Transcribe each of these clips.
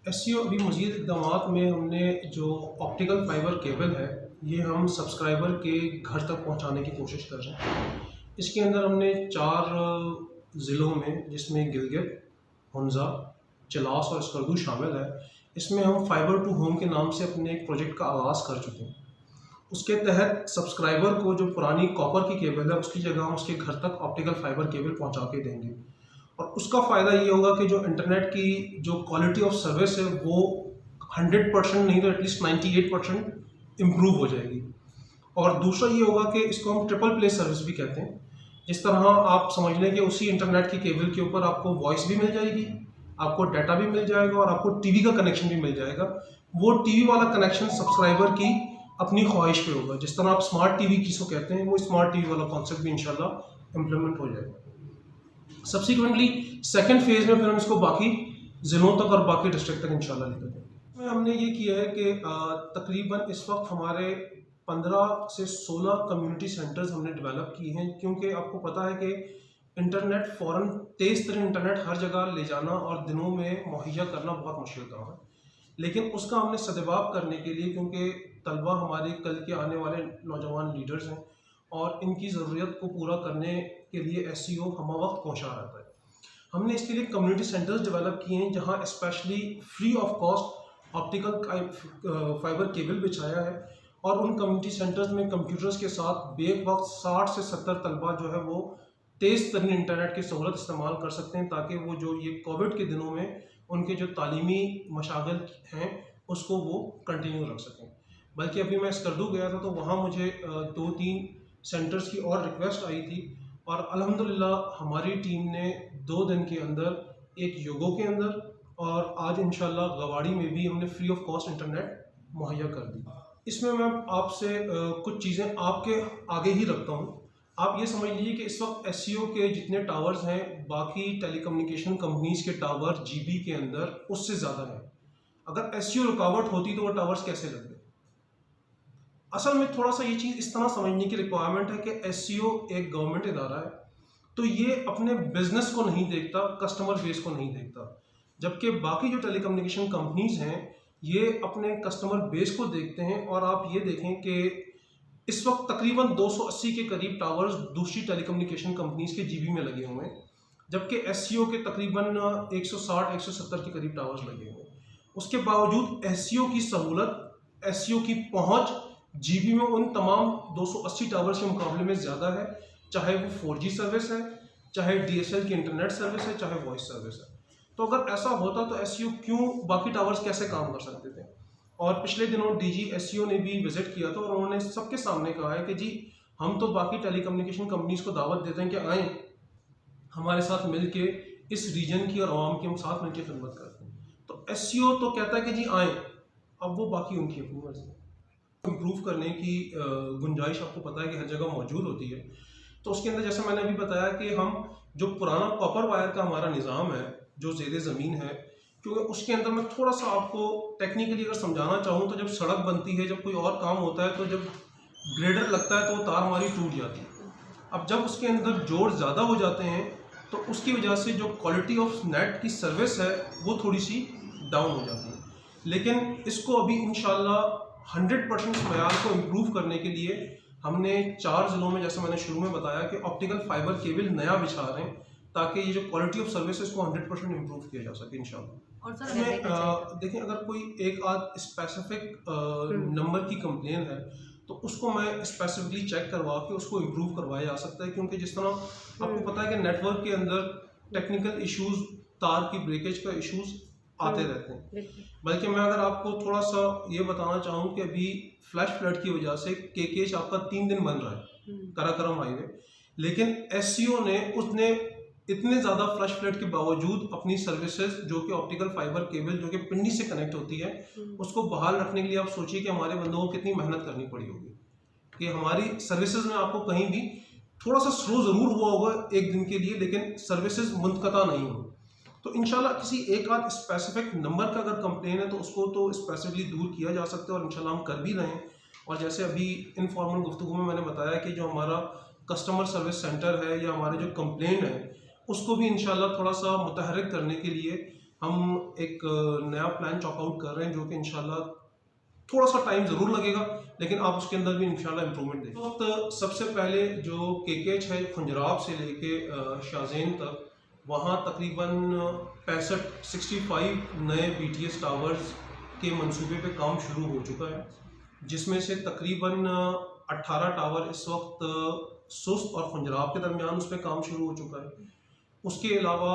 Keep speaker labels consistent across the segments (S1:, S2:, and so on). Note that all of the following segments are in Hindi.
S1: एसईओ अभी मज़ीद इक़दामात में हमने जो ऑप्टिकल फाइबर केबल है ये हम सब्सक्राइबर के घर तक पहुंचाने की कोशिश कर रहे हैं। इसके अंदर हमने 4 ज़िलों में, जिसमें गिलगित, हुंज़ा, चिलास और स्कर्दू शामिल है, इसमें हम फाइबर टू होम के नाम से अपने एक प्रोजेक्ट का आगाज़ कर चुके हैं। उसके तहत सब्सक्राइबर को जो पुरानी कॉपर की केबल है उसकी जगह हम उसके घर तक ऑप्टिकल फाइबर केबल पहुंचा के देंगे। और उसका फ़ायदा ये होगा कि जो इंटरनेट की जो क्वालिटी ऑफ सर्विस है वो 100% नहीं तो एटलीस्ट 98% इम्प्रूव हो जाएगी। और दूसरा ये होगा कि इसको हम ट्रिपल प्ले सर्विस भी कहते हैं। जिस तरह आप समझ लें कि उसी इंटरनेट की केबल के ऊपर आपको वॉइस भी मिल जाएगी, आपको डाटा भी मिल जाएगा और आपको टीवी का कनेक्शन भी मिल जाएगा। वो टीवी वाला कनेक्शन सब्सक्राइबर की अपनी ख्वाहिश पे होगा। जिस तरह आप स्मार्ट टीवी किसको कहते हैं, वो स्मार्ट टीवी वाला कॉन्सेप्ट भी इंशाल्लाह इम्प्लीमेंट हो जाएगा। सब्सिक्वेंटली सेकेंड फेज़ में फिर हम इसको बाकी ज़िलों तक और बाकी डिस्ट्रिक्ट तक इंशाल्लाह लेकर जाएंगे। हमने ये किया है कि तकरीबन इस वक्त हमारे 15 से 16 कम्युनिटी सेंटर्स हमने डेवलप किए हैं, क्योंकि आपको पता है कि इंटरनेट फ़ौरन तेज़ तरीन इंटरनेट हर जगह ले जाना और दिनों में मुहैया करना बहुत मुश्किल काम है। लेकिन उसका हमने सद्भाव करने के लिए, क्योंकि तलबा हमारे कल के आने वाले नौजवान लीडर्स हैं और इनकी ज़रूरत को पूरा करने के लिए एसईओ हम वक्त पहुँचा रहता है, हमने इसके लिए कम्युनिटी सेंटर्स डेवलप किए हैं जहाँ specially free of cost optical fibre cable बिछाया है। और उन कम्युनिटी सेंटर्स में कंप्यूटर्स के साथ बेक वक्त 60 से 70 तलबा जो है वो तेज़ तरीन इंटरनेट की सहूलत इस्तेमाल कर सकते हैं, ताकि वो जो ये कोविड के दिनों में उनके जो तालीमी मशागल हैं उसको वो कंटिन्यू रख सकें। बल्कि अभी मैं स्कर्दू गया था तो वहाँ मुझे 2-3 सेंटर्स की और रिक्वेस्ट आई थी और अल्हम्दुलिल्लाह हमारी टीम ने 2 दिन के अंदर, एक योगो के अंदर और आज इंशाल्लाह गवाड़ी में भी हमने फ्री ऑफ कॉस्ट इंटरनेट मुहैया कर दी। इसमें मैं आपसे कुछ चीज़ें आपके आगे ही रखता हूँ। आप ये समझ लीजिए कि इस वक्त एसईओ के जितने टावर्स हैं बाकी टेलीकम्युनिकेशन कंपनीज के टावर जीबी के अंदर उससे ज़्यादा है। अगर एसईओ रुकावट होती तो वो टावर्स कैसे लगते? असल में थोड़ा सा ये चीज़ इस तरह समझने की रिक्वायरमेंट है कि एसईओ एक गवर्नमेंट इदारा है, तो ये अपने बिजनेस को नहीं देखता, कस्टमर बेस को नहीं देखता। जबकि बाकी जो टेलीकम्युनिकेशन कंपनीज हैं ये अपने कस्टमर बेस को देखते हैं। और आप ये देखें कि इस वक्त तकरीबन 280 के करीब टावर्स दूसरी टेलीकम्युनिकेशन कंपनीज के जीबी में लगे हुए हैं, जबकि एसईओ के तकरीबन 160-170 के करीब टावर्स लगे हुए हैं। उसके बावजूद एसईओ की सहूलत, एसईओ की पहुंच जीबी में उन तमाम 280 टावर्स के मुकाबले में ज़्यादा है, चाहे वो 4G सर्विस है, चाहे DSL की इंटरनेट सर्विस है, चाहे वॉइस सर्विस है। तो अगर ऐसा होता तो एसईओ क्यों, बाकी टावर्स कैसे काम कर सकते थे? और पिछले दिनों डीजी एसईओ ने भी विजिट किया था और उन्होंने सबके सामने कहा है कि जी हम तो बाकी टेलीकम्युनिकेशन कंपनीज को दावत देते हैं कि आएँ हमारे साथ मिलके इस रीजन की और आवाम की हम साथ मिलकर खिदमत करते हैं। तो एसईओ तो कहता है कि जी आएँ, अब वो बाकी उनकी अपनी मर्जी है। इम्प्रूव करने की गुंजाइश आपको पता है कि हर जगह मौजूद होती है। तो उसके अंदर जैसे मैंने अभी बताया कि हम जो पुराना कॉपर वायर का हमारा निज़ाम है जो ज़ेरे ज़मीन है, क्योंकि उसके अंदर मैं थोड़ा सा आपको टेक्निकली अगर समझाना चाहूँ तो जब सड़क बनती है, जब कोई और काम होता है, तो जब ग्रेडर लगता है तो वो तार हमारी टूट जाती है। अब जब उसके अंदर जोड़ ज़्यादा हो जाते हैं तो उसकी वजह से जो क्वालिटी ऑफ नेट की सर्विस है वो थोड़ी सी डाउन हो जाती है। लेकिन इसको अभी इंशाल्लाह 100% इस मयार को इम्प्रूव करने के लिए हमने 4 ज़िलों में, जैसे मैंने शुरू में बताया, कि ऑप्टिकल फाइबर केबल नया बिछा रहे हैं ताकि ये जो क्वालिटी ऑफ सर्विस है इसको 100% इम्प्रूव किया जा सके इंशाल्लाह। और सर देखिए, अगर कोई एक आध स्पेसिफिक नंबर की कंप्लेन है तो उसको मैं स्पेसिफिकली चेक करवा के उसको इम्प्रूव करवाया जा सकता है, क्योंकि जिस तरह आपको पता है कि नेटवर्क के अंदर टेक्निकल इश्यूज, तार की ब्रेकेज का इश्यूज आते रहते हैं। बल्कि मैं अगर आपको थोड़ा सा ये बताना चाहूँ कि अभी फ्लैश फ्लड की वजह से केकेच आपका 3 दिन बन रहा है कराकरम हाईवे, लेकिन एसईओ ने उसने इतने ज़्यादा फ्लैश फ्लड के बावजूद अपनी सर्विसेज जो कि ऑप्टिकल फाइबर केबल जो कि पिंडी से कनेक्ट होती है उसको बहाल रखने के लिए, आप सोचिए कि हमारे बंदों को कितनी मेहनत करनी पड़ी होगी कि हमारी सर्विसेज में आपको कहीं भी थोड़ा सा स्लो ज़रूर हुआ होगा एक दिन के लिए, लेकिन सर्विसेज मुनक़ता नहीं हो। तो इंशाल्लाह किसी एक आध स्पेसिफिक नंबर का अगर कंप्लेन है तो उसको तो स्पेसिफिकली दूर किया जा सकता है और इंशाल्लाह हम कर भी रहे हैं। और जैसे अभी इनफॉर्मल गुफ्तगू में मैंने बताया कि जो हमारा कस्टमर सर्विस सेंटर है या हमारे जो कंप्लेन है उसको भी इंशाल्लाह थोड़ा सा मुतहर्रिक करने के लिए हम एक नया प्लान चॉकआउट कर रहे हैं जो कि इंशाल्लाह थोड़ा सा टाइम ज़रूर लगेगा, लेकिन आप उसके अंदर भी इंशाल्लाह इम्प्रूवमेंट देखेंगे। तो सबसे पहले जो केकेच है खुंजराब से लेके शाहजेन तक, वहाँ तकरीबन 65 नए BTS टावर्स के मंसूबे पे काम शुरू हो चुका है, जिसमें से तकरीबन 18 टावर इस वक्त सुस्त और खुंजराब के दरमियान उस पर काम शुरू हो चुका है। उसके अलावा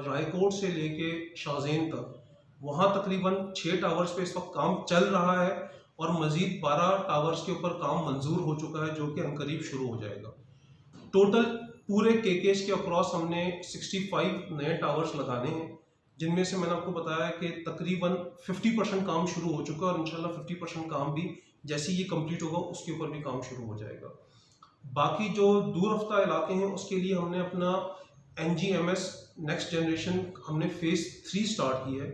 S1: रायकोट से लेके शाहजेन तक वहाँ तकरीबन 6 टावर्स पे इस वक्त काम चल रहा है और मज़ीद 12 टावर्स के ऊपर काम मंजूर हो चुका है जो कि अनकरीब शुरू हो जाएगा। टोटल पूरे केकेस के अक्रॉस हमने 65 नए टावर्स लगाने हैं, जिनमें से मैंने आपको बताया कि तकरीबन 50% काम शुरू हो चुका है और इंशाल्लाह 50% काम भी जैसे ये कंप्लीट होगा उसके ऊपर भी काम शुरू हो जाएगा। बाकी जो दूर रफ्ता इलाके हैं उसके लिए हमने अपना NGMS नेक्स्ट जनरेशन हमने फेज़ 3 स्टार्ट किया है।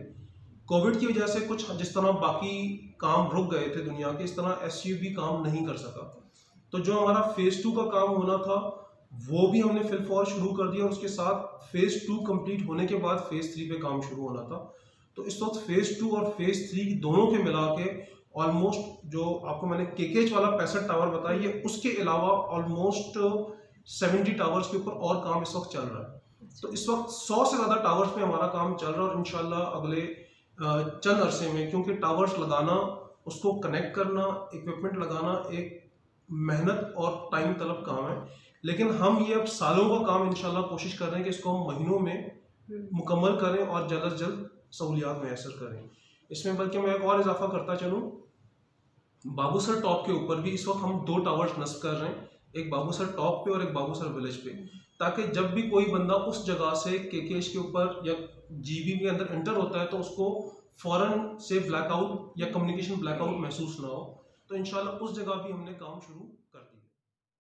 S1: कोविड की वजह से कुछ जिस तरह बाकी काम रुक गए थे दुनिया के, इस तरह SU भी काम नहीं कर सका। तो जो हमारा फेज़ 2 का काम होना था वो भी हमने फिलफौर शुरू कर दिया। उसके साथ फेज़ 2 कंप्लीट होने के बाद फेज़ 3 पे काम शुरू होना था। तो इस वक्त फेज़ 2 और फेज़ 3 दोनों के मिला के ऑलमोस्ट जो आपको मैंने केकेच वाला 65 टावर बताया, ये उसके अलावा ऑलमोस्ट 70 टावर्स के ऊपर और काम इस वक्त चल रहा है। तो इस वक्त 100 से ज़्यादा टावर्स पे हमारा काम चल रहा है और इंशाल्लाह अगले चंद अरसे में, क्योंकि टावर्स लगाना, उसको कनेक्ट करना, इक्विपमेंट लगाना एक मेहनत और टाइम तलब काम है, लेकिन हम ये अब सालों का काम इंशाल्लाह कोशिश कर रहे हैं कि इसको हम महीनों में मुकम्मल करें और जल्द से जल्द सहूलियात मैसर करें। इसमें बल्कि मैं एक और इजाफा करता चलूँ, बाबूसर टॉप के ऊपर भी इस वक्त हम 2 टावर्स नस्ब कर रहे हैं, एक बाबूसर टॉप पे और एक बाबूसर विलेज पे, ताकि जब भी कोई बंदा उस जगह से केकेश के ऊपर या GB के अंदर एंटर होता है तो उसको फौरन से ब्लैकआउट या कम्युनिकेशन ब्लैकआउट महसूस ना हो। तो इंशाल्लाह उस जगह भी हमने काम शुरू कर दिया।